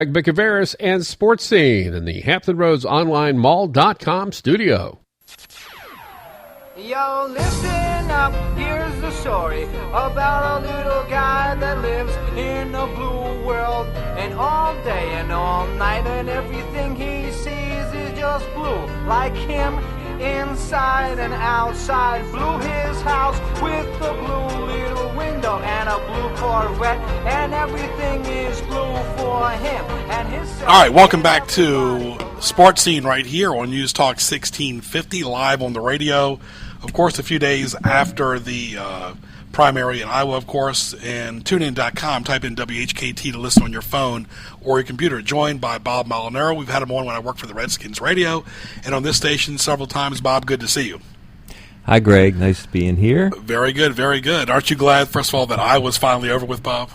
Bicouvaris and Sports Scene in the Hampton Roads Online Mall.com studio. Yo, listen up, here's the story about a little guy that lives in a blue world. And all day and all night and everything he sees is just blue. Like him, inside and outside. Blew his house with a blue little window and a blue Corvette. And everything is blue for him and his... All right, welcome back to Sports Scene right here on News Talk 1650, live on the radio. Of course, a few days after the primary in Iowa, of course, and tunein.com, type in WHKT to listen on your phone or your computer. Joined by Bob Molinaro. We've had him on when I worked for the Redskins radio, and on this station several times. Bob, good to see you. Hi, Greg. Nice being here. Very good, very good. Aren't you glad, first of all, that Iowa's finally over with, Bob?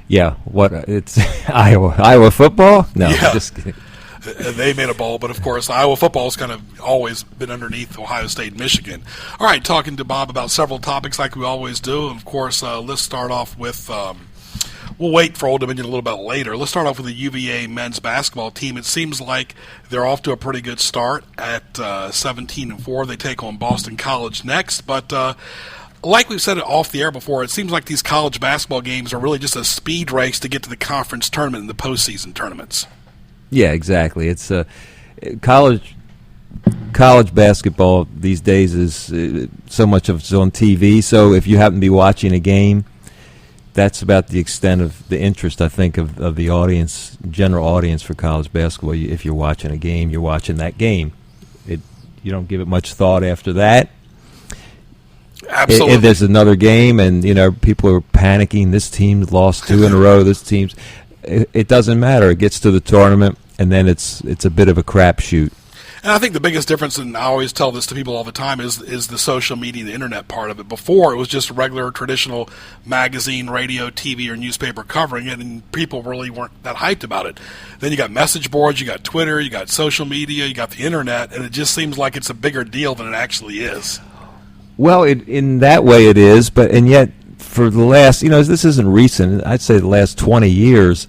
Yeah, what? It's Iowa football? No, yeah. Just kidding. They made a bowl, but of course, Iowa football's kind of always been underneath Ohio State and Michigan. All right, talking to Bob about several topics like we always do. Of course, let's start off with, we'll wait for Old Dominion a little bit later. Let's start off with the UVA men's basketball team. It seems like they're off to a pretty good start at 17-4. They take on Boston College next, but like we've said it off the air before, it seems like these college basketball games are really just a speed race to get to the conference tournament and the postseason tournaments. Yeah, exactly. It's college basketball these days is so much of it's on TV. So if you happen to be watching a game, that's about the extent of the interest, I think, of the audience, general audience for college basketball. If you're watching a game, you're watching that game. You don't give it much thought after that. Absolutely. If there's another game, and people are panicking. This team lost 2 in a row. This team's. It doesn't matter. It gets to the tournament, and then it's a bit of a crapshoot. And I think the biggest difference, and I always tell this to people all the time, is the social media and the internet part of it. Before, it was just regular, traditional magazine, radio, TV, or newspaper covering it, and people really weren't that hyped about it. Then you got message boards, you got Twitter, you got social media, you got the internet, and it just seems like it's a bigger deal than it actually is. Well, in that way it is, and yet for the last, this isn't recent, I'd say the last 20 years,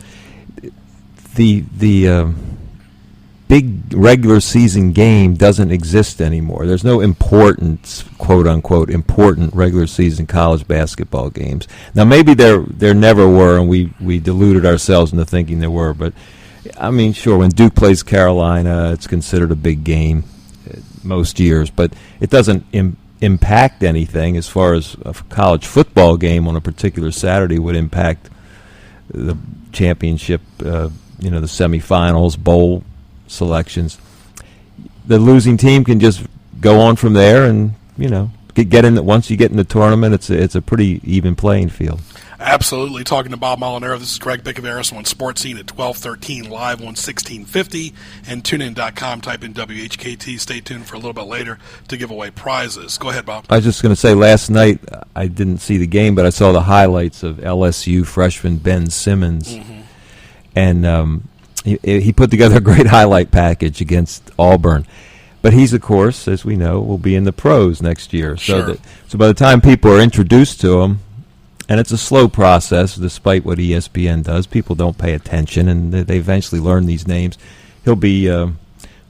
the big regular season game doesn't exist anymore. There's no important, quote unquote, important regular season college basketball games. Now maybe there never were, and we deluded ourselves into thinking there were. But I mean, sure, when Duke plays Carolina, it's considered a big game most years, but it doesn't impact anything as far as a college football game on a particular Saturday would impact the championship, the semifinals, bowl selections. The losing team can just go on from there, and get in. Once you get in the tournament, it's a pretty even playing field. Absolutely. Talking to Bob Molinaro, this is Greg Bicouvaris on Sports Scene at 12:13 live on 1650 and tunein.com. Type in WHKT. Stay tuned for a little bit later to give away prizes. Go ahead, Bob. I was just going to say, last night I didn't see the game, but I saw the highlights of LSU freshman Ben Simmons, and he put together a great highlight package against Auburn. But he's, of course, as we know, will be in the pros next year. Sure. So by the time people are introduced to him, and it's a slow process, despite what ESPN does. People don't pay attention, and they eventually learn these names. He'll be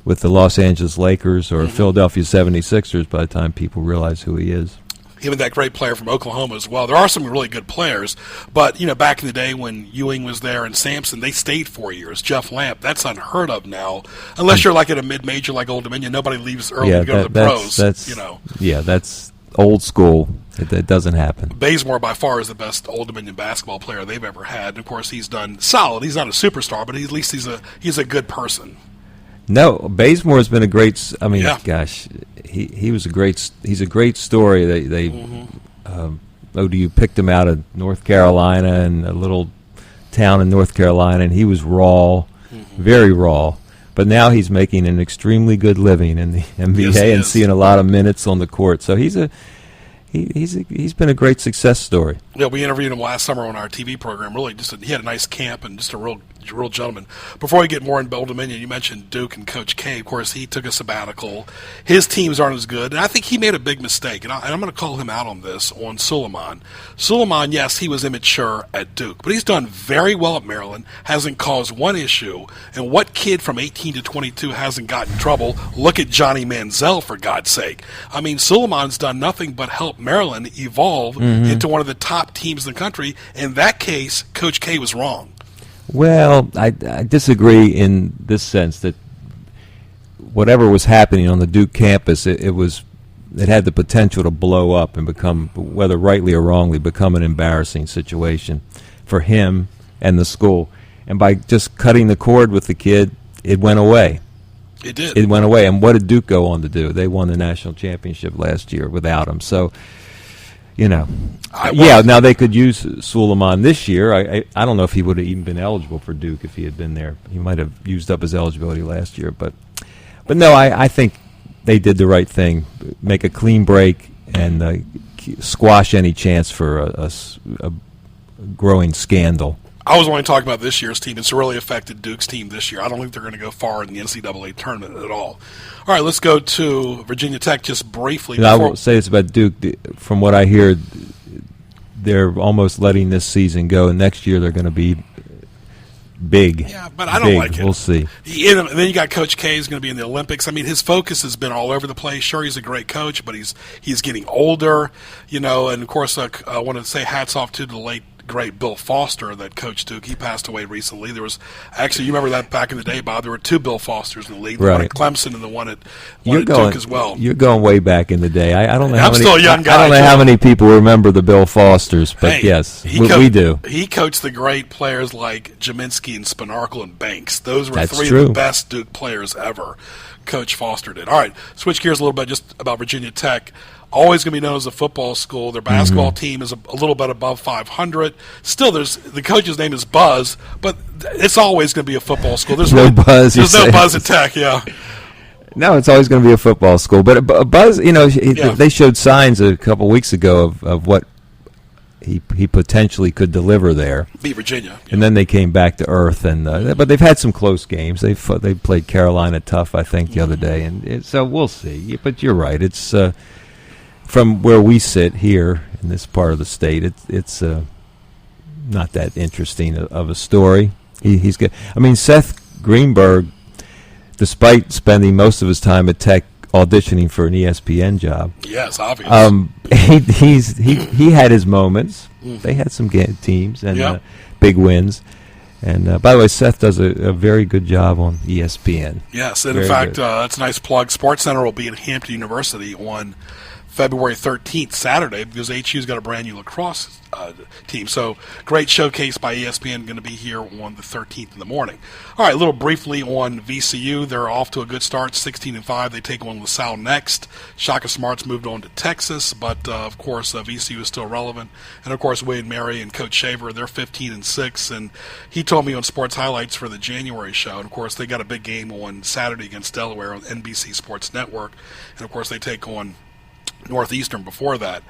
with the Los Angeles Lakers or Philadelphia 76ers by the time people realize who he is. Even that great player from Oklahoma as well. There are some really good players, but back in the day when Ewing was there and Sampson, they stayed 4 years. Jeff Lamp, that's unheard of now. Unless you're like at a mid-major like Old Dominion, nobody leaves early to go to the pros. Yeah, that's old school. It doesn't happen. Bazemore by far is the best Old Dominion basketball player they've ever had. And of course, he's done solid. He's not a superstar, but at least he's a good person. No, Bazemore has been a great. I mean, gosh, he's a great story. ODU picked him out of North Carolina and a little town in North Carolina, and he was raw, very raw. But now he's making an extremely good living in the NBA and seeing a lot of minutes on the court. So he's been a great success story. Yeah, we interviewed him last summer on our TV program. Really, he had a nice camp and just a real gentleman. Before we get more into Old Dominion, you mentioned Duke and Coach K. Of course, he took a sabbatical. His teams aren't as good, and I think he made a big mistake. And I'm going to call him out on this, on Suleiman. Suleiman, yes, he was immature at Duke, but he's done very well at Maryland, hasn't caused one issue. And what kid from 18 to 22 hasn't gotten in trouble? Look at Johnny Manziel, for God's sake. I mean, Suleiman's done nothing but help Maryland evolve into one of the top teams in the country. In that case, Coach K was wrong. Well, I disagree in this sense that whatever was happening on the Duke campus, it had the potential to blow up and become, whether rightly or wrongly, become an embarrassing situation for him and the school. And by just cutting the cord with the kid, it went away. It did. It went away. And what did Duke go on to do? They won the national championship last year without him. So, now they could use Suleiman this year. I don't know if he would have even been eligible for Duke if he had been there. He might have used up his eligibility last year. But no, I think they did the right thing. Make a clean break and squash any chance for a growing scandal. I was only talking about this year's team. It's really affected Duke's team this year. I don't think they're going to go far in the NCAA tournament at all. All right, let's go to Virginia Tech just briefly. I will say this about Duke. From what I hear, they're almost letting this season go, and next year they're going to be big. Yeah, but I don't like it. We'll see. And then you got Coach K who's going to be in the Olympics. I mean, his focus has been all over the place. Sure, he's a great coach, but he's getting older, and of course I want to say hats off to the late great Bill Foster that coached Duke. He passed away recently. There was actually, you remember that back in the day, Bob, there were two Bill Fosters in the league, the one at Clemson and the one at Duke as well. You're going way back in the day. I don't know I'm still a young guy. I don't know how many people remember the Bill Fosters, but yes, we do. He coached the great players like Jaminski and Spinarkle and Banks. Those were three true. of the best Duke players ever. Coach Foster did. All right, switch gears a little bit just about Virginia Tech. Always going to be known as a football school. Their basketball team is a little bit above 500. Still, the coach's name is Buzz, but it's always going to be a football school. There's no Buzz. There's no Buzz at Tech, yeah. No, it's always going to be a football school. But Buzz, they showed signs a couple weeks ago of what he potentially could deliver there. Beat Virginia. And then they came back to earth, but they've had some close games. They played Carolina tough, I think, the other day, and so we'll see. But you're right. It's from where we sit here in this part of the state, it's not that interesting of a story. He's good. I mean, Seth Greenberg, despite spending most of his time at Tech auditioning for an ESPN job, yes, obvious. He had his moments. They had some teams and big wins. And by the way, Seth does a very good job on ESPN. Yes, and in fact, that's a nice plug. SportsCenter will be at Hampton University on February 13th, Saturday, because HU's got a brand new lacrosse team. So great showcase by ESPN going to be here on the 13th in the morning. All right, a little briefly on VCU. They're off to a good start, 16-5. They take on LaSalle next. Shaka Smart's moved on to Texas, but of course VCU is still relevant. And of course Wade Mary and Coach Shaver, they're 15-6. And he told me on Sports Highlights for the January show. And of course they got a big game on Saturday against Delaware on NBC Sports Network. And of course they take on Northeastern before that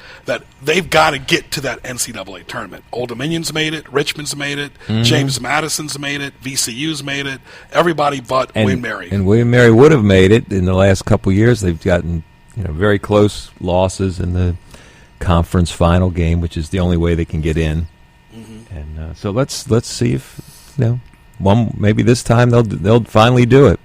they've got to get to that NCAA tournament. Old Dominion's made it, Richmond's made it, James Madison's made it, VCU's made it, everybody but William Mary. And William Mary would have made it in the last couple of years. They've gotten very close losses in the conference final game, which is the only way they can get in. And so let's see if maybe this time they'll finally do it.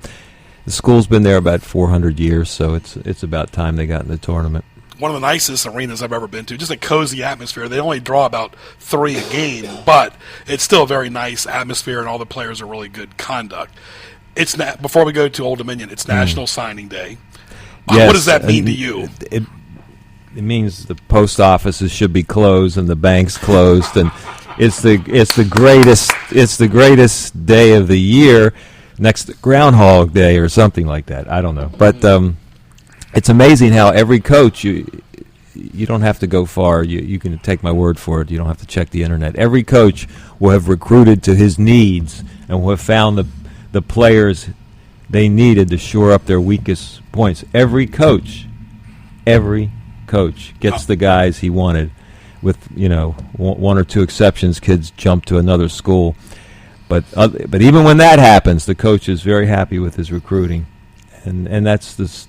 The school's been there about 400 years, so it's about time they got in the tournament. One of the nicest arenas I've ever been to. Just a cozy atmosphere. They only draw about 3 a game, but it's still a very nice atmosphere, and all the players are really good conduct. Before we go to Old Dominion, it's National Signing Day. Yes, what does that mean to you? It means the post offices should be closed and the banks closed, and it's the greatest day of the year, next to Groundhog Day or something like that. I don't know, but it's amazing how every coach, you don't have to go far. You can take my word for it. You don't have to check the internet. Every coach will have recruited to his needs and will have found the players they needed to shore up their weakest points. Every coach gets the guys he wanted. with one or two exceptions, kids jump to another school. But even when that happens, the coach is very happy with his recruiting, and that's this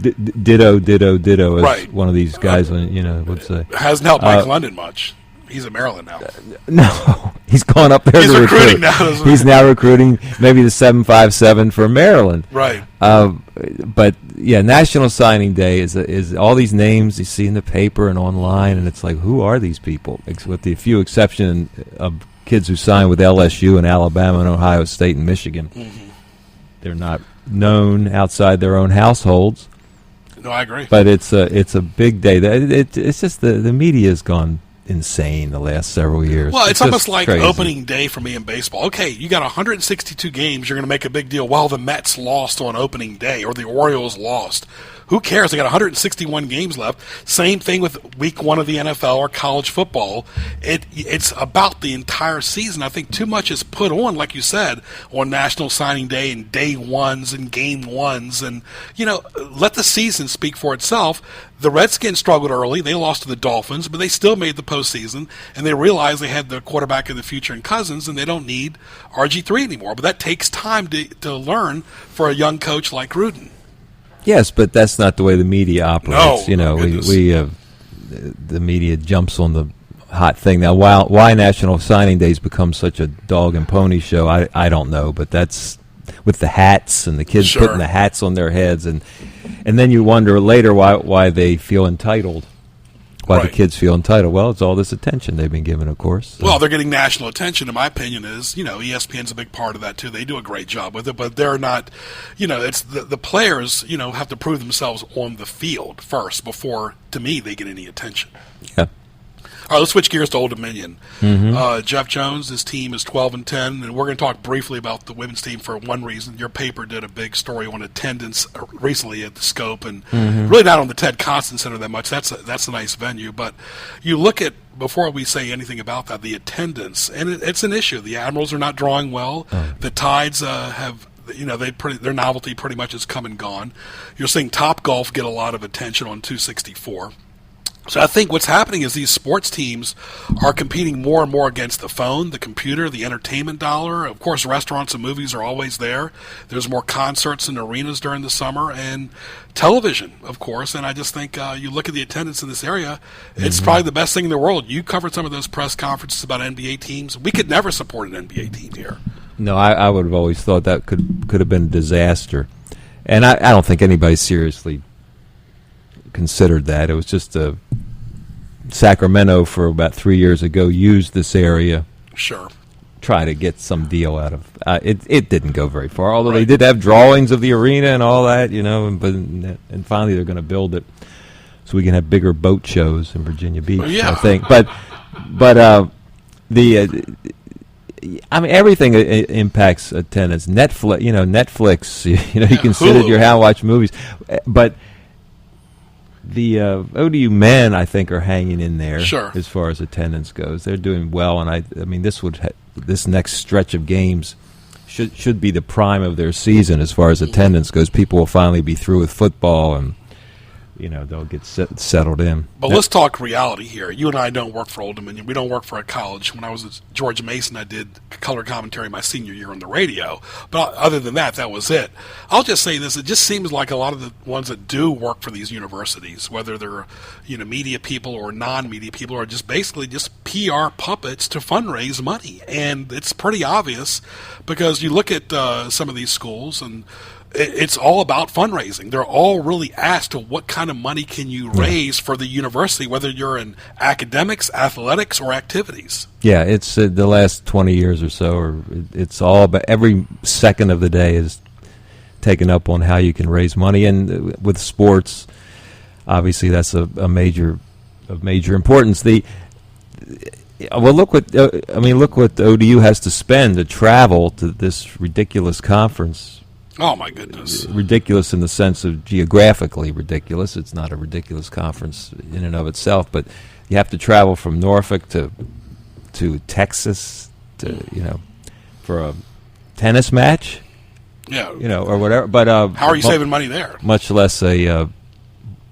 ditto, as right. One of these guys would say. Hasn't helped Mike London much. He's in Maryland now. No, he's gone up there. He's to recruiting now. He's now recruiting maybe the 757 for Maryland. Right. But yeah, National Signing Day is all these names you see in the paper and online, and it's like, who are these people? With the few exception of kids who sign with LSU and Alabama and Ohio State and Michigan, they're not known outside their own households. No, I agree. But it's a big day. It's just the media has gone insane the last several years. Well, it's almost like crazy. opening day for me in baseball. Okay, you got 162 games, you're going to make a big deal. Well, the Mets lost on opening day or the Orioles lost. Who cares? They got 161 games left. Same thing with week 1 of the NFL or college football. It's about the entire season. I think too much is put on, like you said, on National Signing Day and day ones and game ones. And, let the season speak for itself. The Redskins struggled early. They lost to the Dolphins, but they still made the postseason. And they realized they had the quarterback of the future in Cousins, and they don't need RG3 anymore. But that takes time to learn for a young coach like Gruden. Yes, but that's not the way the media operates. No, the media jumps on the hot thing. Now, why National Signing Days become such a dog and pony show, I don't know. But that's with the hats and the kids putting the hats on their heads, and then you wonder later why they feel entitled. Why the kids feel entitled? Well, it's all this attention they've been given, of course. So. Well, they're getting national attention, in my opinion, is, ESPN's a big part of that, too. They do a great job with it, but they're not, it's the players, have to prove themselves on the field first before, to me, they get any attention. Yeah. All right, let's switch gears to Old Dominion. Mm-hmm. Jeff Jones, his team is 12-10, and we're going to talk briefly about the women's team for one reason. Your paper did a big story on attendance recently at the Scope, and really not on the Ted Constant Center that much. That's a nice venue, but you look at, before we say anything about that, the attendance, and it's an issue. The Admirals are not drawing well. The Tides have. Their novelty pretty much has come and gone. You're seeing Topgolf get a lot of attention on 264. So I think what's happening is these sports teams are competing more and more against the phone, the computer, the entertainment dollar. Of course, restaurants and movies are always there. There's more concerts and arenas during the summer, and television, of course. And I just think you look at the attendance in this area, it's probably the best thing in the world. You covered some of those press conferences about NBA teams. We could never support an NBA team here. No, I would have always thought that could have been a disaster. And I don't think anybody seriously considered that. It was just Sacramento for about 3 years ago used this area. Sure. Try to get some deal out of it. It didn't go very far, although they did have drawings of the arena and all that, and finally they're going to build it so we can have bigger boat shows in Virginia Beach, I think. But everything impacts attendance. Netflix, you can sit at your house and watch movies, but the ODU men, I think, are hanging in there as far as attendance goes. They're doing well, and I mean, this next stretch of games should be the prime of their season as far as attendance goes. People will finally be through with football, and they'll get settled in. But let's talk reality here. You and I don't work for Old Dominion. We don't work for a college. When I was at George Mason, I did color commentary my senior year on the radio. But other than that, that was it. I'll just say this. It just seems like a lot of the ones that do work for these universities, whether they're media people or non-media people, are just basically just PR puppets to fundraise money. And it's pretty obvious because you look at some of these schools and it's all about fundraising. They're all really asked to what kind of money can you raise for the university, whether you're in academics, athletics, or activities. Yeah, it's the last 20 years or so, or it's all about every second of the day is taken up on how you can raise money. And with sports, obviously that's a major importance. Look what ODU has to spend to travel to this ridiculous conference. Oh, my goodness. Ridiculous in the sense of geographically ridiculous. It's not a ridiculous conference in and of itself, but you have to travel from Norfolk to Texas for a tennis match. Yeah. Or whatever. But how are you saving money there? Much less a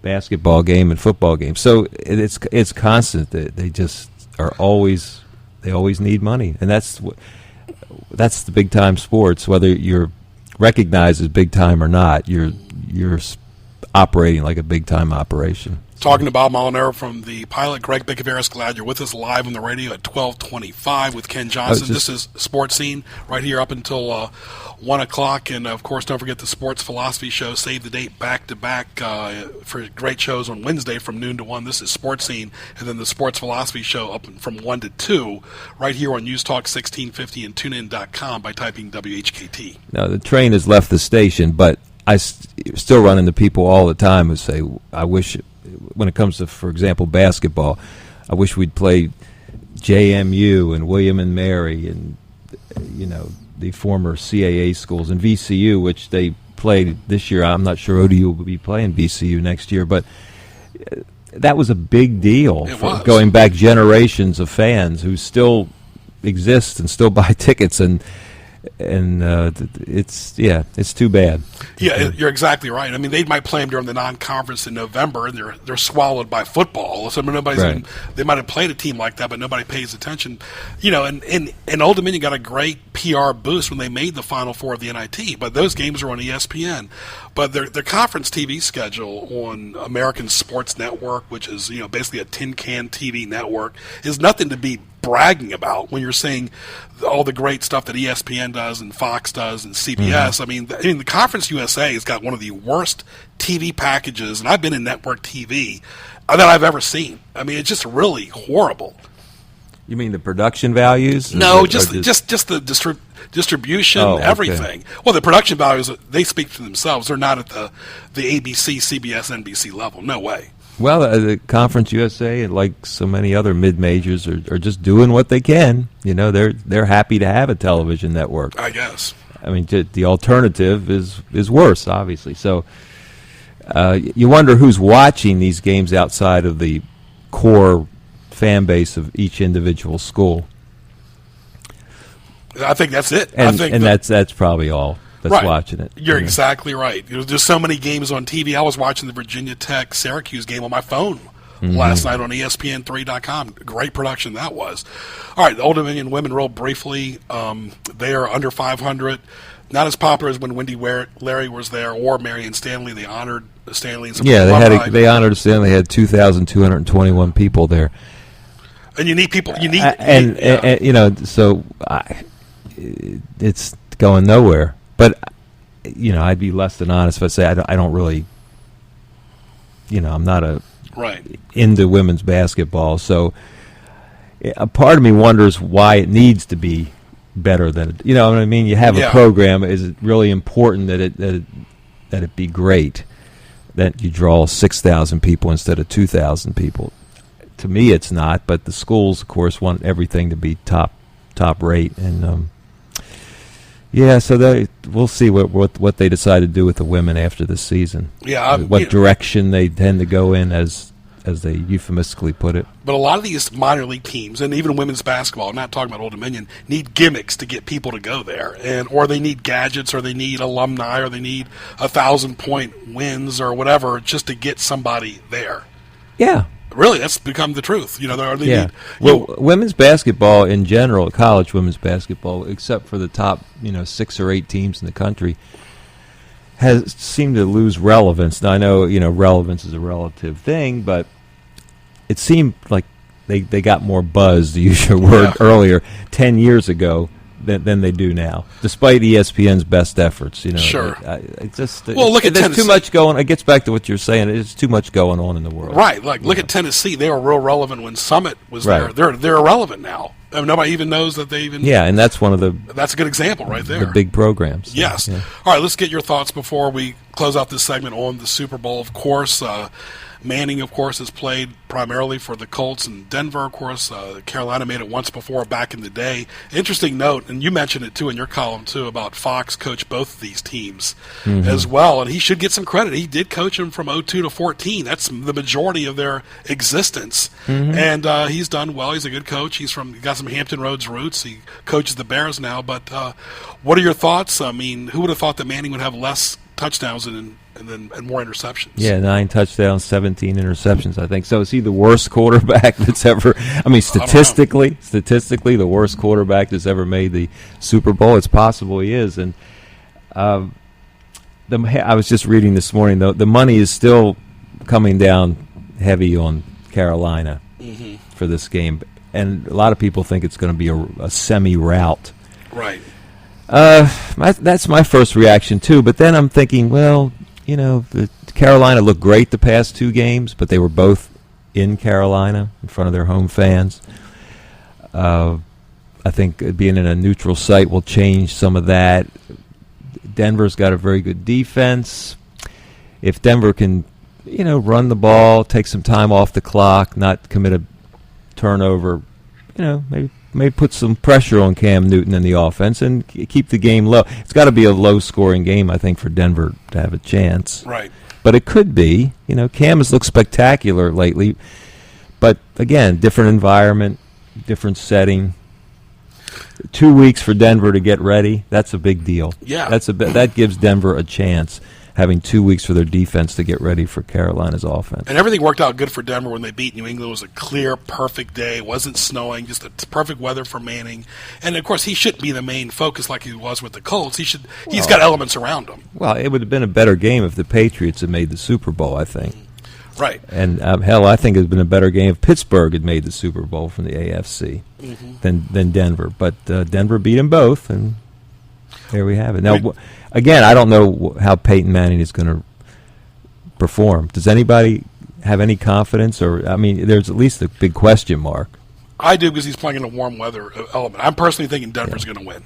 basketball game and football game. So it's constant. They just are always need money, and that's the big time sports. Whether you're recognized as big time or not, you're operating like a big time operation. Talking to Bob Molinaro from the Pilot, Greg Bicouvaris, glad you're with us live on the radio at 12:25 with Ken Johnson. This is Sports Scene right here up until 1 o'clock. And, of course, don't forget the Sports Philosophy Show. Save the date back-to-back for great shows on Wednesday from noon to 1. This is Sports Scene. And then the Sports Philosophy Show up from 1 to 2 right here on News Talk 1650 and TuneIn.com by typing WHKT. Now, the train has left the station, but I still run into people all the time who say, I wish – when it comes to, for example, basketball, I wish we'd play JMU and William and Mary and, the former CAA schools and VCU, which they played this year. I'm not sure ODU will be playing VCU next year, but that was a big deal for going back generations of fans who still exist and still buy tickets, and it's too bad. Yeah, you're exactly right. I mean, they might play them during the non-conference in November, and they're swallowed by football. So they might have played a team like that, but nobody pays attention. And Old Dominion got a great PR boost when they made the Final Four of the NIT, but those games are on ESPN. But their conference TV schedule on American Sports Network, which is basically a tin can TV network, is nothing to be bragging about when you're seeing all the great stuff that ESPN does and Fox does and CBS. Mm-hmm. I mean, the Conference USA has got one of the worst TV packages, and I've been in network TV that I've ever seen. I mean, it's just really horrible. You mean the production values? No, just the distribution, everything. Okay. Well, the production values, they speak for themselves. They're not at the ABC, CBS, NBC level. No way. Well, the Conference USA, like so many other mid-majors, are just doing what they can. They're happy to have a television network. I guess. I mean, the alternative is worse, obviously. So you wonder who's watching these games outside of the core fan base of each individual school. I think that's it. And that's probably all that's right. Watching it. You're exactly right. There's so many games on TV. I was watching the Virginia Tech Syracuse game on my phone last night on ESPN3.com. Great production that was. All right, the Old Dominion women real briefly. They are under 500. Not as popular as when Wendy Larry was there or Marion Stanley. They honored Stanley. They honored Stanley. They had 2,221 people there. And you need people. It's going nowhere. But I'd be less than honest if I say I don't really. I'm not into women's basketball, so a part of me wonders why it needs to be better than what I mean. You have a program. Is it really important that it be great? That you draw 6,000 people instead of 2,000 people. To me, it's not. But the schools, of course, want everything to be top rate, and so we'll see what they decide to do with the women after this season. Yeah, what direction they tend to go in, as they euphemistically put it. But a lot of these minor league teams, and even women's basketball, I'm not talking about Old Dominion, need gimmicks to get people to go there, or they need gadgets, or they need alumni, or they need 1,000-point wins, or whatever, just to get somebody there. Yeah. Really, that's become the truth. Women's basketball in general, college women's basketball, except for the top 6 or 8 teams in the country, has seemed to lose relevance. Now I know relevance is a relative thing, but it seemed like they got more buzz, to use your word earlier, 10 years ago than they do now, despite ESPN's best efforts. Sure. Look at Tennessee. Too much going. It gets back to what you're saying. There's too much going on in the world. Right. Look at Tennessee. They were real relevant when Summit was there. They're irrelevant now. I mean, nobody even knows that they even. Yeah, and that's one of the. That's a good example right there. The big programs. Yes. Yeah. All right. Let's get your thoughts before we close out this segment on the Super Bowl. Of course, Manning, of course, has played primarily for the Colts in Denver, of course. Carolina made it once before back in the day. Interesting note, and you mentioned it, too, in your column, too, about Fox coached both of these teams as well, and he should get some credit. He did coach them from 02 to 14. That's the majority of their existence, and he's done well. He's a good coach. He got some Hampton Roads roots. He coaches the Bears now, but what are your thoughts? I mean, who would have thought that Manning would have less touchdowns than and more interceptions. Yeah, 9 touchdowns, 17 interceptions, I think. So is he the worst quarterback that's ever? I mean, statistically, the worst quarterback that's ever made the Super Bowl. It's possible he is. And I was just reading this morning, though, the money is still coming down heavy on Carolina for this game, and a lot of people think it's going to be a semi-rout. Right. That's my first reaction too. But then I'm thinking, well, Carolina looked great the past 2 games, but they were both in Carolina in front of their home fans. I think being in a neutral site will change some of that. Denver's got a very good defense. If Denver can, run the ball, take some time off the clock, not commit a turnover, maybe put some pressure on Cam Newton in the offense and keep the game low. It's got to be a low-scoring game, I think, for Denver to have a chance. Right. But it could be. Cam has looked spectacular lately. But, again, different environment, different setting. 2 weeks for Denver to get ready, that's a big deal. Yeah. That gives Denver a chance, having 2 weeks for their defense to get ready for Carolina's offense. And everything worked out good for Denver when they beat New England. It was a clear, perfect day. It wasn't snowing, just a perfect weather for Manning. And, of course, he shouldn't be the main focus like he was with the Colts. He's got elements around him. Well, it would have been a better game if the Patriots had made the Super Bowl, I think. Right. And, hell, I think it would have been a better game if Pittsburgh had made the Super Bowl from the AFC than Denver. But Denver beat them both, and there we have it. Now, again, I don't know how Peyton Manning is going to perform. Does anybody have any confidence? There's at least a big question mark. I do, because he's playing in a warm weather element. I'm personally thinking Denver's going to win.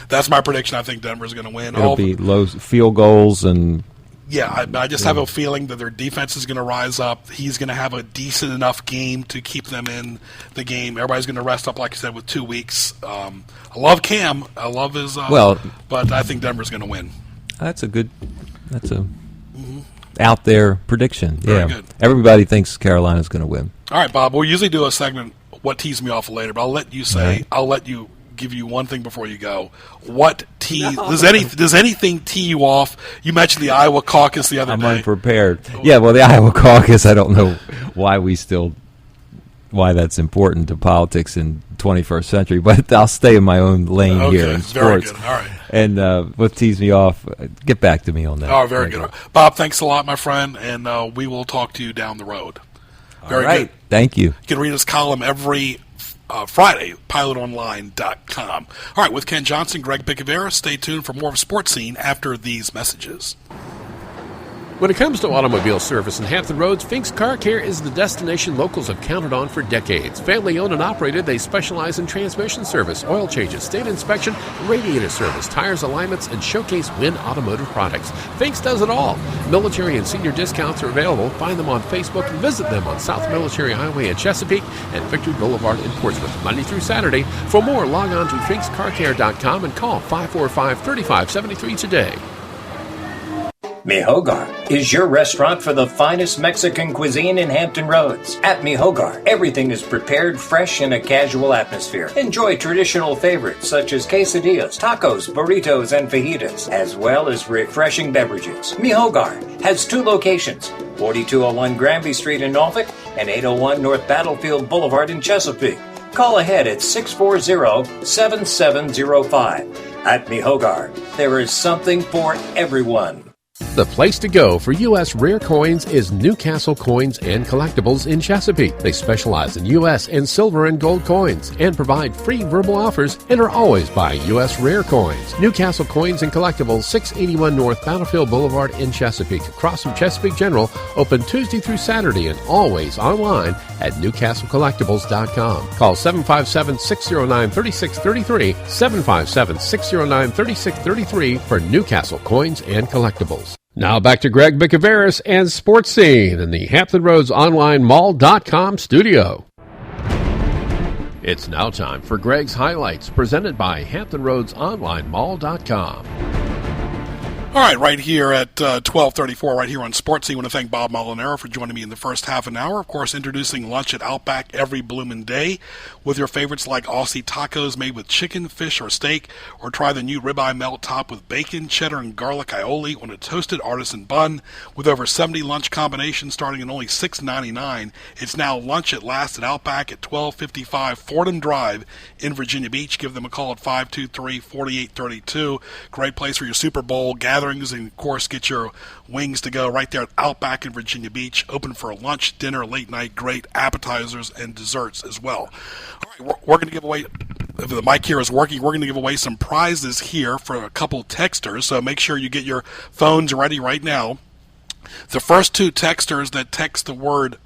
That's my prediction. I think Denver's going to win. It'll be low field goals and... Yeah, I just have a feeling that their defense is going to rise up. He's going to have a decent enough game to keep them in the game. Everybody's going to rest up, like I said, with 2 weeks. I love Cam. I love his... but I think Denver's going to win. That's a out there prediction. Very good. Everybody thinks Carolina's going to win. All right, Bob. We'll usually do a segment, what tees me off later, but I'll let you say, right. I'll let you give you one thing before you go. What does anything tee you off? You mentioned the Iowa caucus the other day. I'm unprepared. Yeah, well, the Iowa caucus, I don't know why that's important to politics in 21st century, but I'll stay in my own lane here in sports. Very good. All right. And what tees me off, get back to me on that. Oh, very good. Bob, thanks a lot, my friend, and we will talk to you down the road. Very good. Thank you. You can read his column every Friday, pilotonline.com. All right, with Ken Johnson, Greg Bicouvaris, stay tuned for more of Sports Scene after these messages. When it comes to automobile service in Hampton Roads, Fink's Car Care is the destination locals have counted on for decades. Family owned and operated, they specialize in transmission service, oil changes, state inspection, radiator service, tires, alignments, and showcase Win Automotive products. Fink's does it all. Military and senior discounts are available. Find them on Facebook and visit them on South Military Highway in Chesapeake and Victory Boulevard in Portsmouth, Monday through Saturday. For more, log on to finkscarcare.com and call 545-3573 today. Mi Hogar is your restaurant for the finest Mexican cuisine in Hampton Roads. At Mi Hogar, everything is prepared fresh in a casual atmosphere. Enjoy traditional favorites such as quesadillas, tacos, burritos, and fajitas, as well as refreshing beverages. Mi Hogar has 2 locations, 4201 Granby Street in Norfolk and 801 North Battlefield Boulevard in Chesapeake. Call ahead at 640-7705. At Mi Hogar, there is something for everyone. The place to go for U.S. rare coins is Newcastle Coins and Collectibles in Chesapeake. They specialize in U.S. and silver and gold coins and provide free verbal offers and are always buying U.S. rare coins. Newcastle Coins and Collectibles, 681 North Battlefield Boulevard in Chesapeake, across from Chesapeake General, open Tuesday through Saturday and always online at newcastlecollectibles.com. Call 757-609-3633, 757-609-3633 for Newcastle Coins and Collectibles. Now back to Greg Bicouvaris and Sports Scene in the Hampton Roads Online Mall.com studio. It's now time for Greg's Highlights, presented by Hampton Roads Online Mall.com. All right, right here at 12:34, right here on Sports. I want to thank Bob Molinaro for joining me in the first half an hour. Of course, introducing lunch at Outback every bloomin' day with your favorites like Aussie tacos made with chicken, fish, or steak, or try the new ribeye melt top with bacon, cheddar, and garlic aioli on a toasted artisan bun. With over 70 lunch combinations starting at only $6.99, it's now lunch at last at Outback at 1255 Fordham Drive in Virginia Beach. Give them a call at 523-4832. Great place for your Super Bowl gatherings, and of course get your wings to go right there at Outback in Virginia Beach. Open for lunch, dinner, late night, great appetizers and desserts as well. All right, we're going to give away, if the mic here is working, we're going to give away some prizes here for a couple texters, so make sure you get your phones ready right now. The first two texters that text the word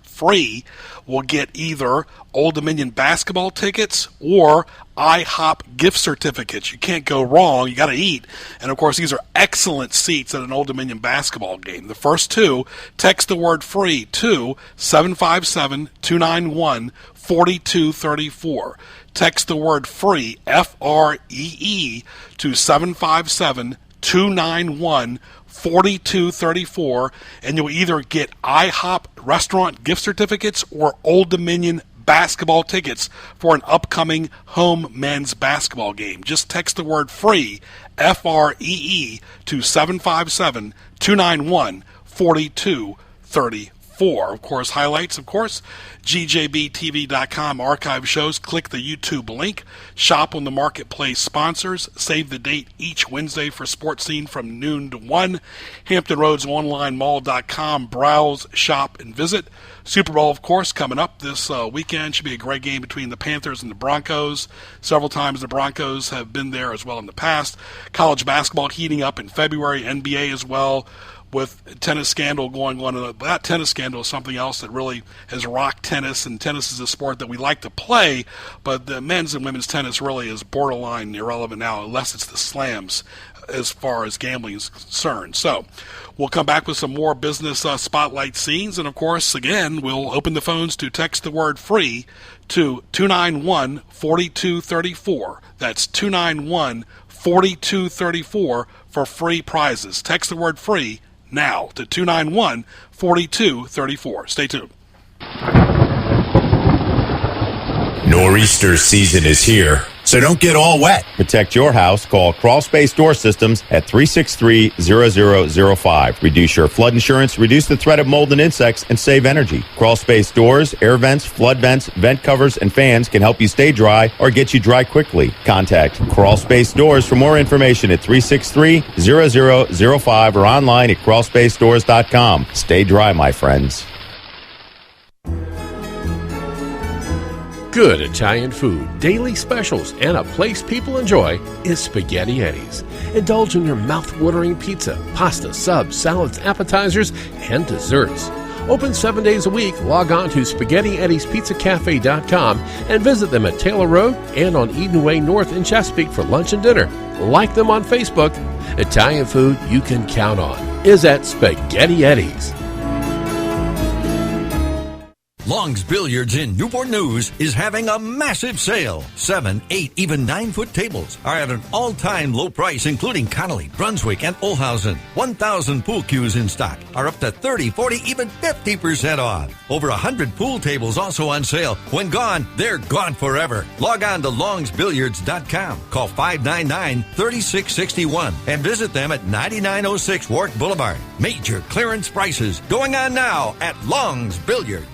free will get either Old Dominion basketball tickets or IHOP gift certificates. You can't go wrong. You got to eat. And, of course, these are excellent seats at an Old Dominion basketball game. The first two, text the word free to 757-291-4234. Text the word free, F-R-E-E, to 757-291-4234, and you'll either get IHOP restaurant gift certificates or Old Dominion basketball tickets for an upcoming home men's basketball game. Just text the word free, F-R-E-E, to 757-291-4234. Of course, highlights, GJBTV.com archive shows. Click the YouTube link. Shop on the Marketplace sponsors. Save the date each Wednesday for Sports Scene from noon to 1. HamptonRoadsOnlineMall.com. Browse, shop, and visit. Super Bowl, of course, coming up this weekend. Should be a great game between the Panthers and the Broncos. Several times the Broncos have been there as well in the past. College basketball heating up in February. NBA as well, with tennis scandal going on. That tennis scandal is something else that really has rocked tennis, and tennis is a sport that we like to play, but the men's and women's tennis really is borderline irrelevant now, unless it's the slams as far as gambling is concerned. So we'll come back with some more business spotlight scenes, and of course, again, we'll open the phones to text the word free to 291-4234. That's 291-4234 for free prizes. Text the word free now to 291-4234. Stay tuned. Nor'easter season is here, so don't get all wet. Protect your house. Call Crawl Space Door Systems at 363-0005. Reduce your flood insurance, reduce the threat of mold and insects, and save energy. Crawl Space Doors, air vents, flood vents, vent covers, and fans can help you stay dry or get you dry quickly. Contact Crawl Space Doors for more information at 363-0005 or online at crawlspacedoors.com. Stay dry, my friends. Good Italian food, daily specials, and a place people enjoy is Spaghetti Eddie's. Indulge in your mouth-watering pizza, pasta, subs, salads, appetizers, and desserts. Open 7 days a week. Log on to SpaghettiEddiesPizzaCafe.com and visit them at Taylor Road and on Eden Way North in Chesapeake for lunch and dinner. Like them on Facebook. Italian food you can count on is at Spaghetti Eddie's. Long's Billiards in Newport News is having a massive sale. 7, 8, even 9-foot tables are at an all-time low price, including Connolly, Brunswick, and Olhausen. 1,000 pool cues in stock are up to 30, 40, even 50% off. Over 100 pool tables also on sale. When gone, they're gone forever. Log on to longsbilliards.com. Call 599-3661 and visit them at 9906 Warwick Boulevard. Major clearance prices going on now at Long's Billiards.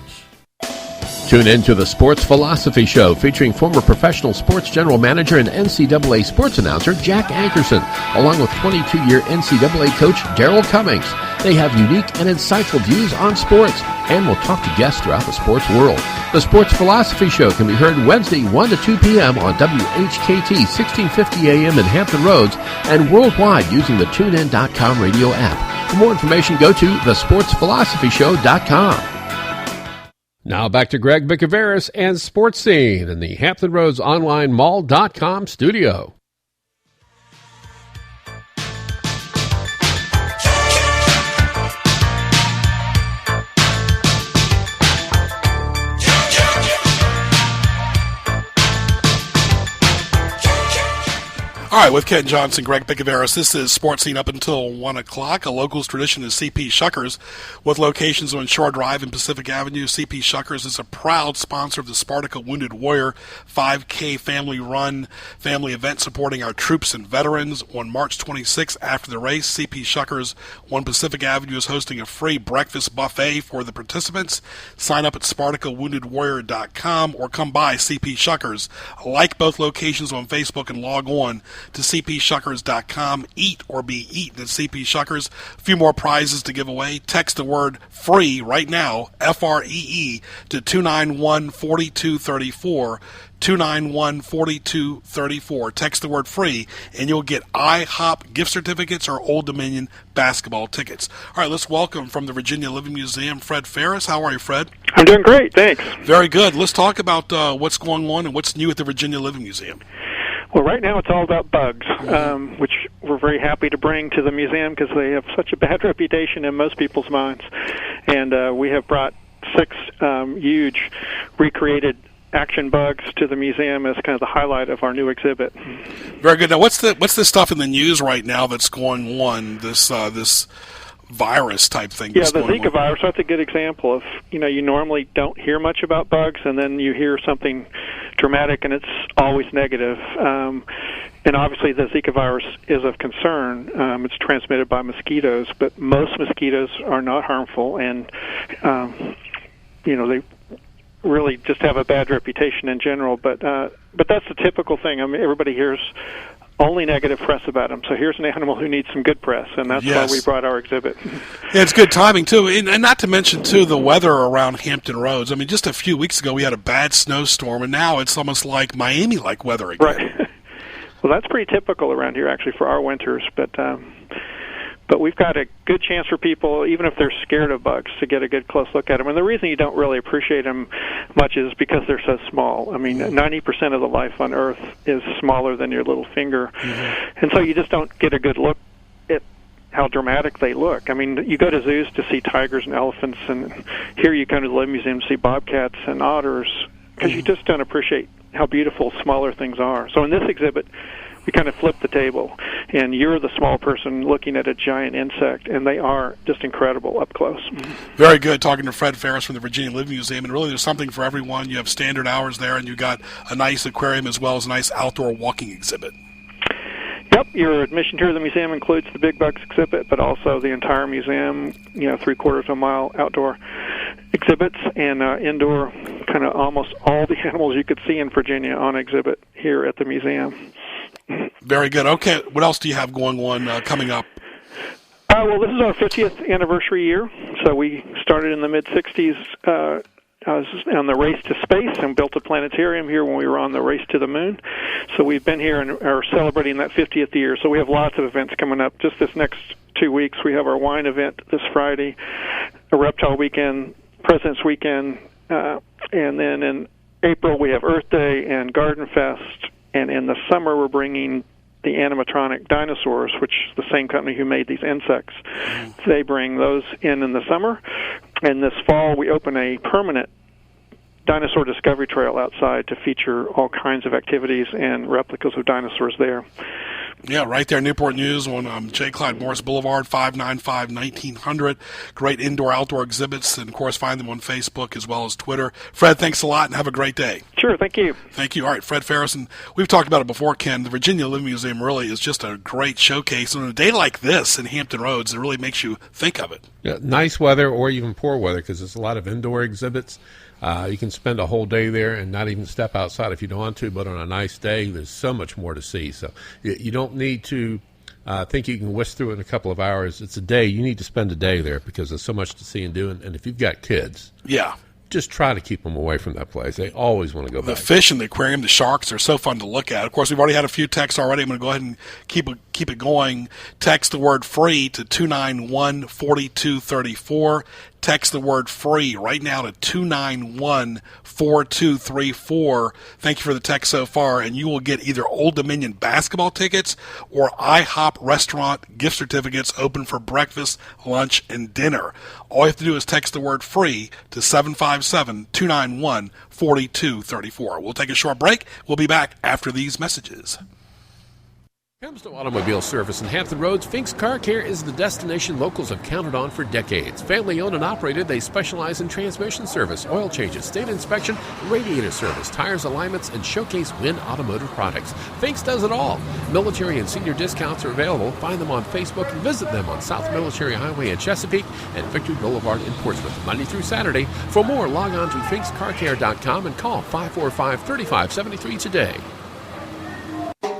Tune in to the Sports Philosophy Show featuring former professional sports general manager and NCAA sports announcer Jack Ankerson, along with 22-year NCAA coach Darryl Cummings. They have unique and insightful views on sports and will talk to guests throughout the sports world. The Sports Philosophy Show can be heard Wednesday 1 to 2 p.m. on WHKT 1650 AM in Hampton Roads and worldwide using the TuneIn.com radio app. For more information, go to thesportsphilosophy.show.com. Now back to Greg Bicouvaris and Sports Scene in the Hampton Roads Online Mall.com studio. All right, with Ken Johnson, Greg Bicouvaris, this is Sports Scene up until 1 o'clock. A locals tradition is CP Shuckers. With locations on Shore Drive and Pacific Avenue, CP Shuckers is a proud sponsor of the Spartica Wounded Warrior 5K family event supporting our troops and veterans. On March 26th, after the race, CP Shuckers on Pacific Avenue is hosting a free breakfast buffet for the participants. Sign up at SparticaWoundedWarrior.com or come by CP Shuckers. Like both locations on Facebook and log on to cpshuckers.com. Eat or be eaten at CP Shuckers. A few more prizes to give away. Text the word FREE right now, FREE, to 291-4234. 291-4234. Text the word FREE, and you'll get IHOP gift certificates or Old Dominion basketball tickets. All right, let's welcome from the Virginia Living Museum, Fred Farris. How are you, Fred? I'm doing great, thanks. Very good. Let's talk about what's going on and what's new at the Virginia Living Museum. Well, right now it's all about bugs, which we're very happy to bring to the museum because they have such a bad reputation in most people's minds. And we have brought 6 huge recreated action bugs to the museum as kind of the highlight of our new exhibit. Very good. Now, what's the stuff in the news right now that's going on? This virus type thing. Yeah, the Zika virus. That's a good example of, you normally don't hear much about bugs, and then you hear something dramatic, and it's always negative. And obviously, the Zika virus is of concern. It's transmitted by mosquitoes, but most mosquitoes are not harmful, and they really just have a bad reputation in general. But that's the typical thing. I mean, everybody hears only negative press about them. So here's an animal who needs some good press, and that's why we brought our exhibit. Yeah, it's good timing, too. And not to mention, too, the weather around Hampton Roads. I mean, just a few weeks ago we had a bad snowstorm, and now it's almost like Miami-like weather again. Right. Well, that's pretty typical around here, actually, for our winters. But we've got a good chance for people, even if they're scared of bugs, to get a good close look at them. And the reason you don't really appreciate them much is because they're so small. I mean, 90% of the life on Earth is smaller than your little finger. Mm-hmm. And so you just don't get a good look at how dramatic they look. I mean, you go to zoos to see tigers and elephants, and here you come to the Living Museum to see bobcats and otters, because you just don't appreciate how beautiful smaller things are. So in this exhibit, we kind of flip the table, and you're the small person looking at a giant insect, and they are just incredible up close. Very good. Talking to Fred Farris from the Virginia Living Museum, and really there's something for everyone. You have standard hours there, and you got a nice aquarium as well as a nice outdoor walking exhibit. Yep, your admission to the museum includes the Big Bugs exhibit, but also the entire museum, 3/4 of a mile outdoor exhibits, and indoor, kind of almost all the animals you could see in Virginia on exhibit here at the museum. Very good. Okay, what else do you have going on coming up? Well, this is our 50th anniversary year, so we started in the mid-'60s on the race to space and built a planetarium here when we were on the race to the moon. So we've been here and are celebrating that 50th year. So we have lots of events coming up. Just this next 2 weeks, we have our wine event this Friday, a reptile weekend, President's Weekend, and then in April we have Earth Day and Garden Fest. And in the summer, we're bringing the animatronic dinosaurs, which is the same company who made these insects. They bring those in the summer. And this fall, we open a permanent dinosaur discovery trail outside to feature all kinds of activities and replicas of dinosaurs there. Yeah, right there, Newport News on J. Clyde Morris Boulevard, 595-1900. Great indoor-outdoor exhibits, and, of course, find them on Facebook as well as Twitter. Fred, thanks a lot, and have a great day. Sure, thank you. Thank you. All right, Fred Farris, and we've talked about it before, Ken. The Virginia Living Museum really is just a great showcase. And on a day like this in Hampton Roads, it really makes you think of it. Yeah, nice weather or even poor weather, because there's a lot of indoor exhibits. You can spend a whole day there and not even step outside if you don't want to, but on a nice day, there's so much more to see. So you don't need to think you can whisk through it in a couple of hours. It's a day. You need to spend a day there because there's so much to see and do. And if you've got kids, just try to keep them away from that place. They always want to go back. The fish in the aquarium, the sharks, are so fun to look at. Of course, we've already had a few texts already. I'm going to go ahead and keep it going. Text the word FREE to 291-4234. Text the word FREE right now to 291-4234. Thank you for the text so far, and you will get either Old Dominion basketball tickets or IHOP restaurant gift certificates open for breakfast, lunch, and dinner. All you have to do is text the word FREE to 757-291-4234. We'll take a short break. We'll be back after these messages. Comes to automobile service in Hampton Roads, Fink's Car Care is the destination locals have counted on for decades. Family owned and operated, they specialize in transmission service, oil changes, state inspection, radiator service, tires, alignments, and showcase Win automotive products. Fink's does it all. Military and senior discounts are available. Find them on Facebook and visit them on South Military Highway in Chesapeake and Victory Boulevard in Portsmouth, Monday through Saturday. For more, log on to finkscarcare.com and call 545-3573 today.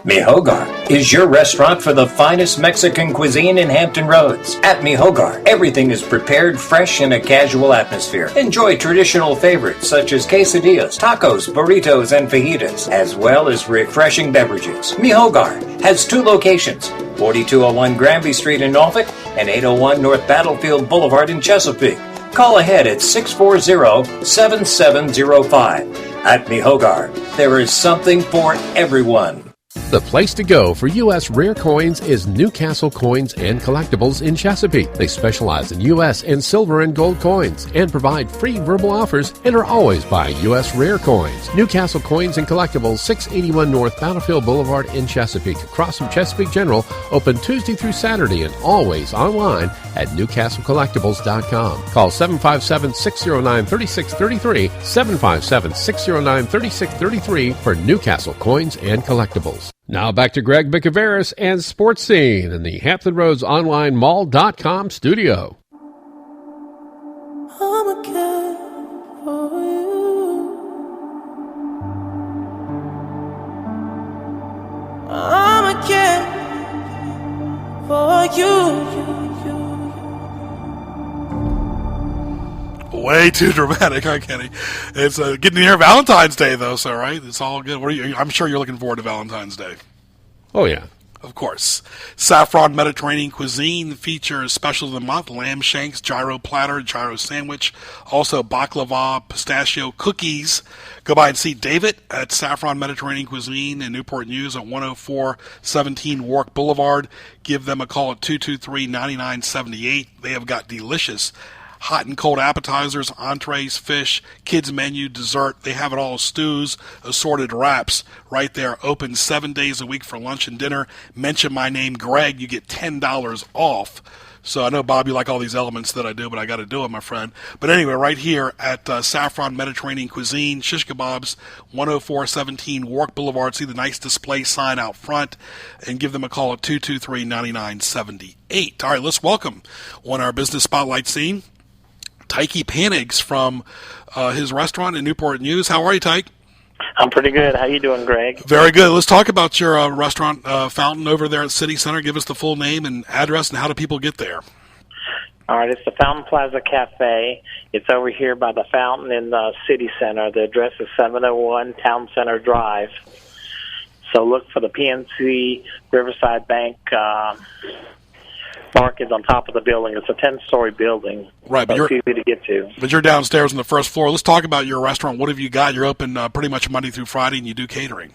Mi Hogar is your restaurant for the finest Mexican cuisine in Hampton Roads. At Mi Hogar, everything is prepared fresh in a casual atmosphere. Enjoy traditional favorites such as quesadillas, tacos, burritos, and fajitas, as well as refreshing beverages. Mi Hogar has 2 locations, 4201 Granby Street in Norfolk and 801 North Battlefield Boulevard in Chesapeake. Call ahead at 640-7705. At Mi Hogar, there is something for everyone. The place to go for U.S. rare coins is Newcastle Coins and Collectibles in Chesapeake. They specialize in U.S. and silver and gold coins and provide free verbal offers and are always buying U.S. rare coins. Newcastle Coins and Collectibles, 681 North Battlefield Boulevard in Chesapeake, across from Chesapeake General, open Tuesday through Saturday and always online at newcastlecollectibles.com. Call 757-609-3633, 757-609-3633 for Newcastle Coins and Collectibles. Now back to Greg Bicouvaris and Sports Scene in the Hampton Roads Online Mall.com studio. I'm a kid for you. I'm a kid for you. Way too dramatic, huh, Kenny? It's getting near Valentine's Day, though, so right? It's all good. I'm sure you're looking forward to Valentine's Day. Oh, yeah. Of course. Saffron Mediterranean Cuisine features special of the month, lamb shanks, gyro platter, gyro sandwich, also baklava, pistachio cookies. Go by and see David at Saffron Mediterranean Cuisine in Newport News at 10417 Warwick Boulevard. Give them a call at 223-9978. They have got delicious hot and cold appetizers, entrees, fish, kids menu, dessert. They have it all, stews, assorted wraps right there. Open 7 days a week for lunch and dinner. Mention my name, Greg. You get $10 off. So I know, Bob, you like all these elements that I do, but I got to do it, my friend. But anyway, right here at Saffron Mediterranean Cuisine, shish kebabs, 10417 Warwick Boulevard. See the nice display sign out front and give them a call at 223-9978. All right, let's welcome on our business spotlight scene, Tike Panags from his restaurant in Newport News. How are you, Tike? I'm pretty good. How you doing, Greg? Very good. Let's talk about your restaurant, Fountain, over there at City Center. Give us the full name and address and how do people get there? All right, it's the Fountain Plaza Cafe. It's over here by the Fountain in the City Center. The address is 701 Town Center Drive. So look for the PNC Riverside Bank mark is on top of the building. It's a 10-story building. Right, but it's easy to get to. But you're downstairs on the first floor. Let's talk about your restaurant. What have you got? You're open pretty much Monday through Friday, and you do catering.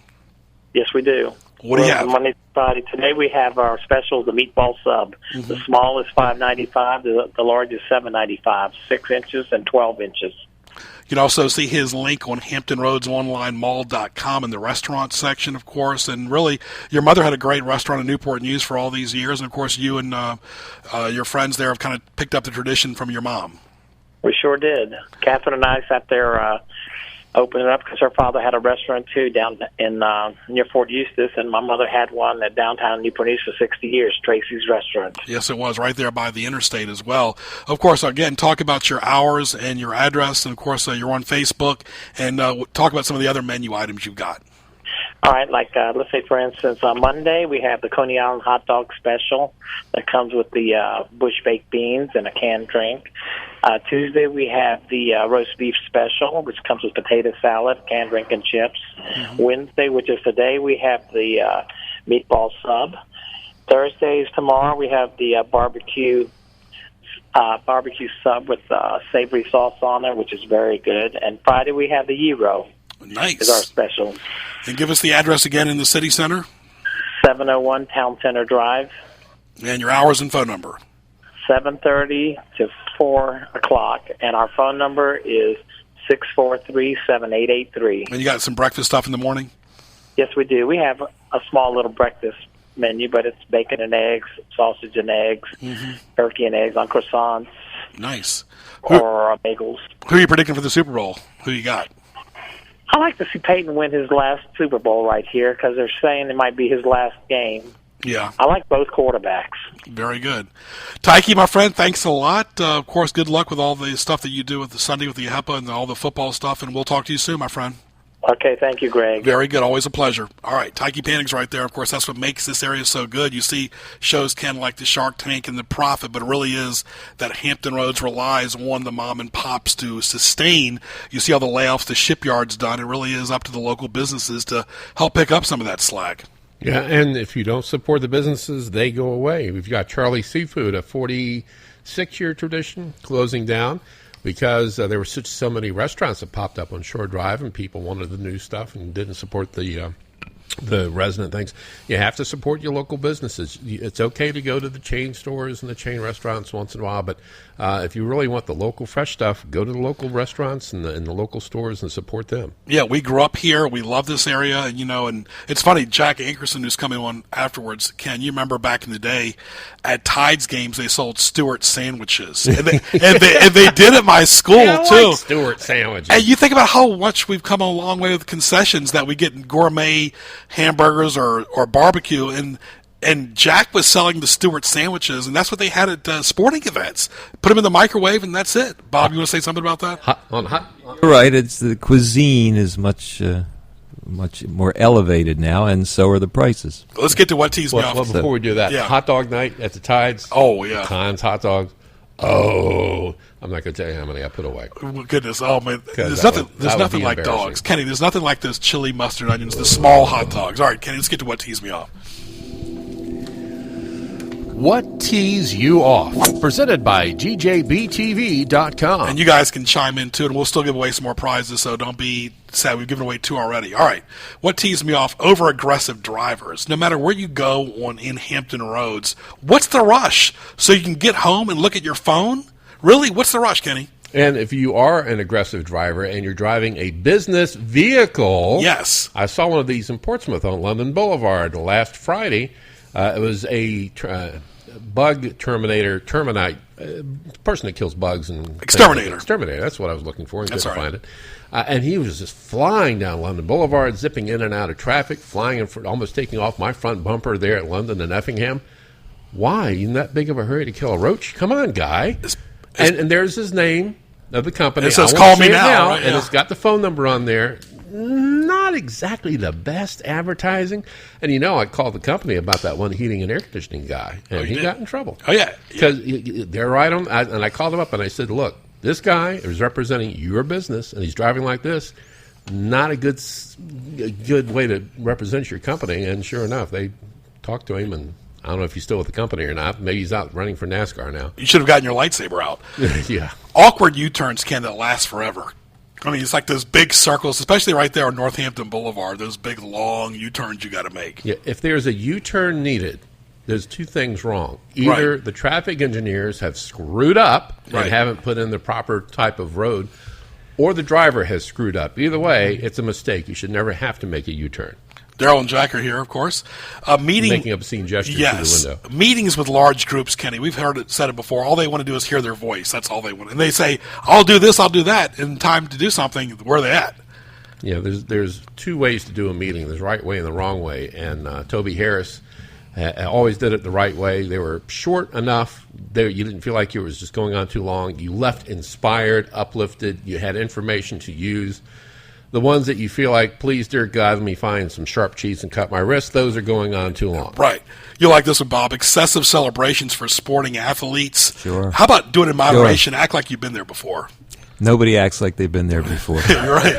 Yes, we do. What do you have? Monday through Friday. Today we have our special, the meatball sub. Mm-hmm. The small is $5.95. The large is $7.95. 6 inches and 12 inches. You can also see his link on HamptonRoadsOnlineMall.com in the restaurant section, of course. And really, your mother had a great restaurant in Newport News for all these years. And, of course, you and your friends there have kind of picked up the tradition from your mom. We sure did. Catherine and I sat there opening up because her father had a restaurant, too, down in near Fort Eustis. And my mother had one at downtown Newport News for 60 years, Tracy's Restaurant. Yes, it was, right there by the interstate as well. Of course, again, talk about your hours and your address. And, of course, you're on Facebook. And talk about some of the other menu items you've got. All right, let's say, for instance, on Monday we have the Coney Island hot dog special that comes with the bush baked beans and a canned drink. Tuesday we have the roast beef special, which comes with potato salad, canned drink, and chips. Mm-hmm. Wednesday, which is today, we have the meatball sub. Thursdays, tomorrow, we have the barbecue sub with savory sauce on it, which is very good. And Friday we have the gyro. Nice. Is our special. And give us the address again in the city center. 701 Town Center Drive. And your hours and phone number. 7:30 to 4 o'clock. And our phone number is 643-7883. And you got some breakfast stuff in the morning? Yes, we do. We have a small little breakfast menu, but it's bacon and eggs, sausage and eggs, turkey and eggs on croissants. Nice. Or bagels. Who are you predicting for the Super Bowl? Who you got? I like to see Peyton win his last Super Bowl right here because they're saying it might be his last game. Yeah. I like both quarterbacks. Very good. Tike, my friend, thanks a lot. Of course, good luck with all the stuff that you do with the Sunday with the HEPA and all the football stuff, and we'll talk to you soon, my friend. Okay, thank you, Greg. Very good. Always a pleasure. All right, Tike Panags right there. Of course, that's what makes this area so good. You see shows kind of like the Shark Tank and the Profit, but it really is that Hampton Roads relies on the mom and pops to sustain. You see all the layoffs the shipyard's done. It really is up to the local businesses to help pick up some of that slack. Yeah, and if you don't support the businesses, they go away. We've got Charlie Seafood, a 46-year tradition, closing down because there were so many restaurants that popped up on Shore Drive, and people wanted the new stuff and didn't support the resident things. You have to support your local businesses. It's okay to go to the chain stores and the chain restaurants once in a while, but if you really want the local fresh stuff, go to the local restaurants and the local stores and support them. Yeah, we grew up here. We love this area, and it's funny, Jack Ankerson, who's coming on afterwards, Ken, you remember back in the day at Tides games, they sold Stewart sandwiches. And they did at my school, too. Like Stewart sandwiches. And you think about how much we've come a long way with concessions that we get in gourmet hamburgers or barbecue, and Jack was selling the Stewart sandwiches, and that's what they had at sporting events. Put them in the microwave, and that's it. Bob, you want to say something about that? You're right. It's the cuisine is much more elevated now, and so are the prices. Let's get to what teased me off. Well, before we do that, hot dog night at the Tides. Oh, yeah. Times hot dogs. Oh, I'm not going to tell you how many I put away. Goodness, oh man, there's nothing like dogs, Kenny. There's nothing like those chili mustard onions, the small hot dogs. All right, Kenny, let's get to what teased me off. What tees you off? Presented by GJBTV.com. And you guys can chime in, too, and we'll still give away some more prizes, so don't be sad. We've given away 2 already. All right. What teased me off? Over-aggressive drivers. No matter where you go in Hampton Roads, what's the rush? So you can get home and look at your phone? Really? What's the rush, Kenny? And if you are an aggressive driver and you're driving a business vehicle... Yes. I saw one of these in Portsmouth on London Boulevard last Friday. It was a bug terminite, person that kills bugs. And Exterminator. Exterminator, that's what I was looking for. And that's couldn't right. find it. And he was just flying down London Boulevard, zipping in and out of traffic, flying in front, almost taking off my front bumper there at London and Effingham. Why? You in that big of a hurry to kill a roach? Come on, guy. And there's his name of the company. It says call me now. Right? And yeah. It's got the phone number on there. Not exactly the best advertising. And I called the company about that one heating and air conditioning guy, and he got in trouble. Oh, yeah. Because they're right on. And I called him up and I said, look, this guy is representing your business, and he's driving like this. Not a good way to represent your company. And sure enough, they talked to him, and I don't know if he's still with the company or not. Maybe he's out running for NASCAR now. You should have gotten your lightsaber out. Yeah. Awkward U-turns that last forever. I mean, it's like those big circles, especially right there on Northampton Boulevard, those big, long U-turns you got to make. Yeah, if there's a U-turn needed, there's 2 things wrong. Either the traffic engineers have screwed up and haven't put in the proper type of road, or the driver has screwed up. Either way, it's a mistake. You should never have to make a U-turn. Daryl and Jack are here, of course. Making obscene gestures through the window. Meetings with large groups, Kenny. We've said it before. All they want to do is hear their voice. That's all they want. And they say, I'll do this, I'll do that. In time to do something, where are they at? Yeah, there's 2 ways to do a meeting. There's the right way and the wrong way. And Toby Harris always did it the right way. They were short enough. You didn't feel like you was just going on too long. You left inspired, uplifted. You had information to use. The ones that you feel like, please, dear God, let me find some sharp cheese and cut my wrist, those are going on too long. Right. You like this one, Bob. Excessive celebrations for sporting athletes. Sure. How about doing it in moderation? Sure. Act like you've been there before. Nobody acts like they've been there before. You're right.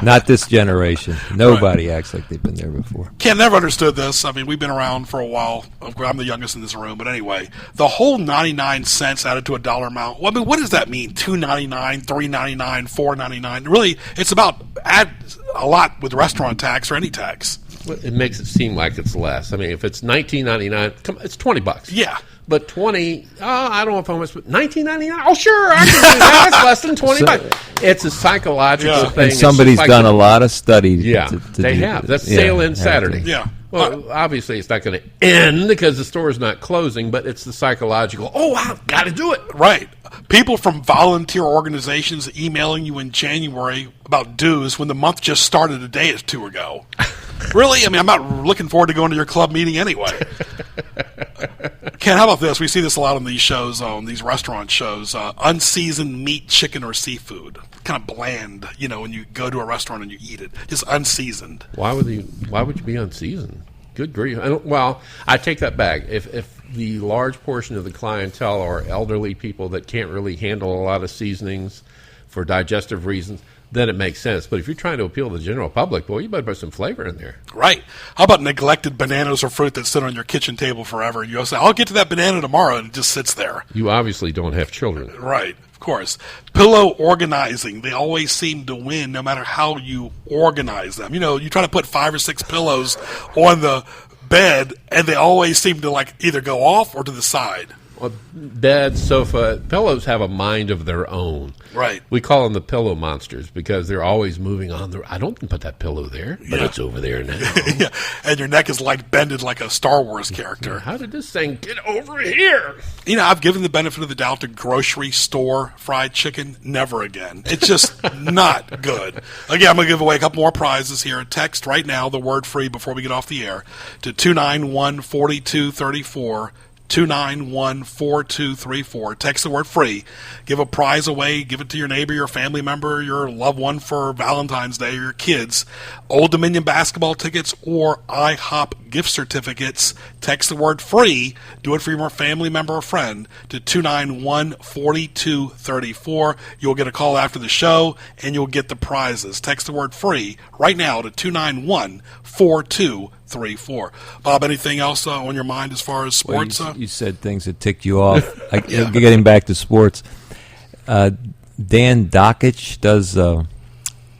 Not this generation. Nobody acts like they've been there before. Ken, never understood this. I mean, we've been around for a while. I'm the youngest in this room, but anyway, the whole 99 cents added to a dollar amount. Well, I mean, what does that mean? $2.99, $3.99, $4.99? Really, it's about add a lot with restaurant tax or any tax. It makes it seem like it's less. I mean, if it's $19.99, it's $20. Yeah. But I don't know if I'm $19.99. Oh, sure, I can do that. It's less than $20. It's a psychological thing. And somebody's done a lot of study. Yeah, they have. That's sale in Saturday. Yeah. Well, obviously it's not going to end because the store's not closing, but it's the psychological, I've got to do it. Right. People from volunteer organizations emailing you in January about dues when the month just started a day or two ago. Really? I mean, I'm not looking forward to going to your club meeting anyway. Ken, how about this? We see this a lot on these shows, these restaurant shows. Unseasoned meat, chicken, or seafood. Kind of bland, when you go to a restaurant and you eat it. Just unseasoned. Why would you be unseasoned? Good grief. I take that back. If the large portion of the clientele are elderly people that can't really handle a lot of seasonings for digestive reasons, then it makes sense. But if you're trying to appeal to the general public, boy, you better put some flavor in there. Right. How about neglected bananas or fruit that sit on your kitchen table forever? And you say, I'll get to that banana tomorrow, and it just sits there. You obviously don't have children. Right. Of course. Pillow organizing. They always seem to win no matter how you organize them. You try to put 5 or 6 pillows on the bed, and they always seem to either go off or to the side. Well, bed, sofa, pillows have a mind of their own. Right. We call them the pillow monsters because they're always moving on. I don't put that pillow there, but it's over there now. Yeah. And your neck is bended like a Star Wars character. How did this thing get over here? I've given the benefit of the doubt to grocery store fried chicken. Never again. It's just not good. Again, I'm going to give away a couple more prizes here. Text right now the word free before we get off the air to 291-4234. 291-4234. Text the word free. Give a prize away. Give it to your neighbor, your family member, your loved one for Valentine's Day, or your kids. Old Dominion basketball tickets or IHOP gift certificates. Text the word free. Do it for your family member or friend to 291-4234. You'll get a call after the show, and you'll get the prizes. Text the word free right now to 291-4234. Bob, anything else on your mind as far as sports? Well, you said things that ticked you off. Getting back to sports, Dan Dockich does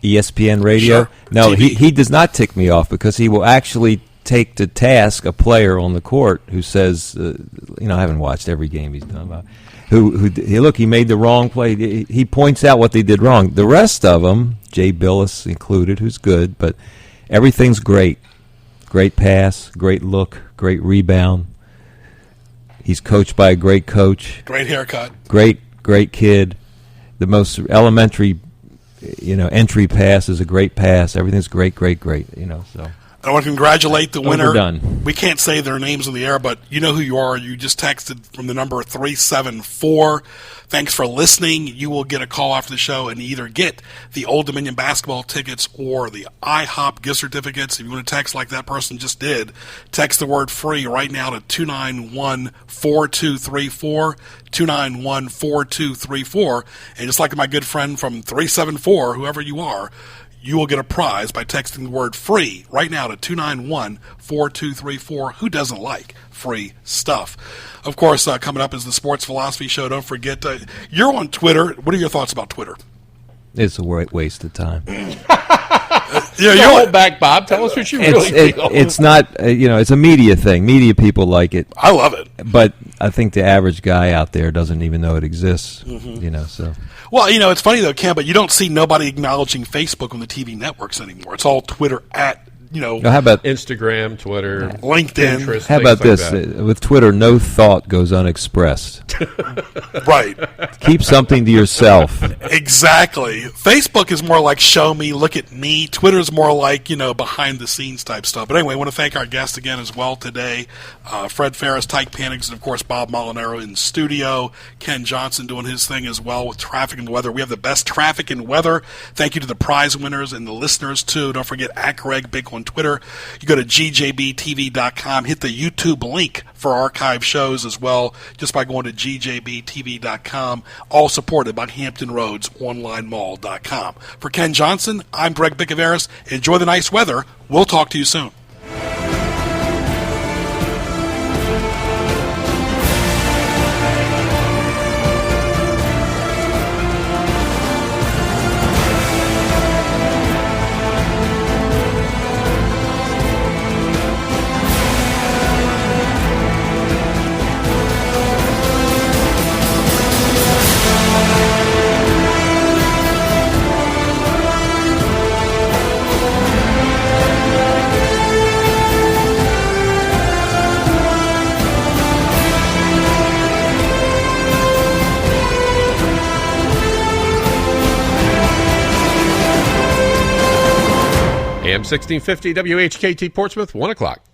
ESPN Radio. Sure. No, he does not tick me off because he will actually take to task a player on the court who says, I haven't watched every game he's done. He made the wrong play. He points out what they did wrong. The rest of them, Jay Billis included, who's good, but everything's great. Great pass, great look, great rebound. He's coached by a great coach. Great haircut. Great kid. The most elementary, entry pass is a great pass. Everything's great. So. I want to congratulate the winner. Overdone. We can't say their names in the air, but you know who you are. You just texted from the number 374. Thanks for listening. You will get a call after the show and either get the Old Dominion basketball tickets or the IHOP gift certificates. If you want to text like that person just did, text the word free right now to 291-4234, 291-4234. And just like my good friend from 374, whoever you are, you will get a prize by texting the word free right now to 291-4234. Who doesn't like free stuff? Of course, coming up is the Sports Philosophy Show. Don't forget, you're on Twitter. What are your thoughts about Twitter? It's a waste of time. Hold back, Bob. Tell us what you really feel. It's not, it's a media thing. Media people like it. I love it. But I think the average guy out there doesn't even know it exists, so. Well, it's funny, though, Ken, but you don't see nobody acknowledging Facebook on the TV networks anymore. It's all Twitter at, How about Instagram, Twitter, LinkedIn. Pinterest, how about like this? that. With Twitter, no thought goes unexpressed. Right. Keep something to yourself. Exactly. Facebook is more like show me, look at me. Twitter is more like, behind the scenes type stuff. But anyway, I want to thank our guest again as well today. Fred Farris, Tike Panags, and of course Bob Molinaro in studio. Ken Johnson doing his thing as well with traffic and weather. We have the best traffic and weather. Thank you to the prize winners and the listeners too. Don't forget @Greg Big on Twitter. You go to gjbtv.com, hit the YouTube link for archive shows as well, just by going to gjbtv.com, all supported by Hampton Roads OnlineMall.com. For Ken Johnson, I'm Greg Bicouvaris. Enjoy the nice weather. We'll talk to you soon. AM 1650 WHKT Portsmouth, 1 o'clock.